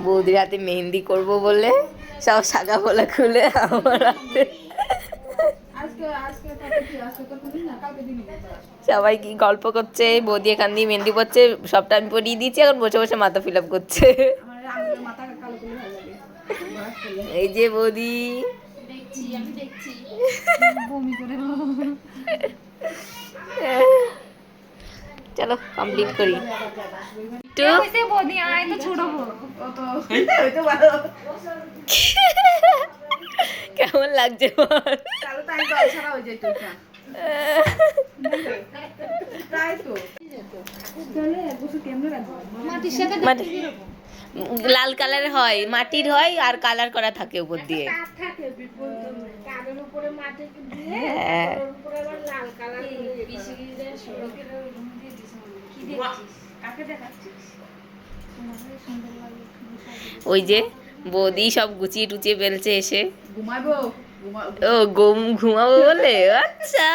বৌদির হাতে মেহেন্দি করব বলে সব শাখা পোলা খুলে আমার হাতে সবাই কি গল্প করছে, বৌদি এখান দিয়ে মেহেন্দি পড়ছে, সবটা আমি পরিয়ে দিয়েছি, এখন বসে বসে মাথা ফিল আপ করছে। এই যে বৌদি চলো কমপ্লিট করি। কেমন লাগছে লাল কালারের হয়, মাটির হয় আর কালার করা থাকে উপর দিয়ে। ওই যে বৌদি সব গুছিয়ে টুচিয়ে ফেলছে এসে। ও ঘুমাবো বলে, আচ্ছা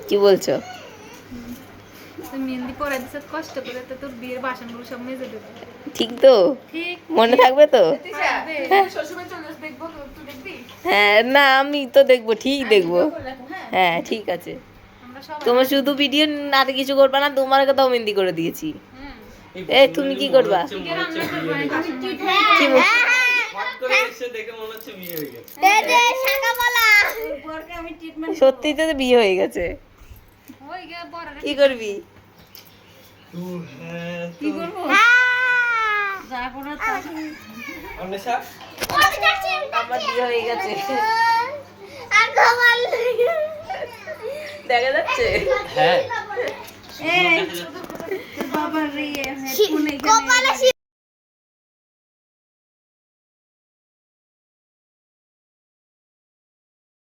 কি বলছো? মেহেন্দি পরে দিছে কষ্ট করে, তো তোর বিয়ের বাসনগুলো সব মেজে দেবো। ঠিক তো? মনে থাকবে তো? হ্যাঁ না আমি তো দেখবো, ঠিক দেখবো। হ্যাঁ ঠিক আছে, তোমার শুধু ভিডিও না কিছু করবা না, তোমার কথাও মেহেন্দি করে দিয়েছি। এ তুমি কি করবা? সত্যি তো বিয়ে হয়ে গেছে, কি করবি? আমার বিয়ে হয়ে গেছে, দেখা যাচ্ছে? হ্যাঁ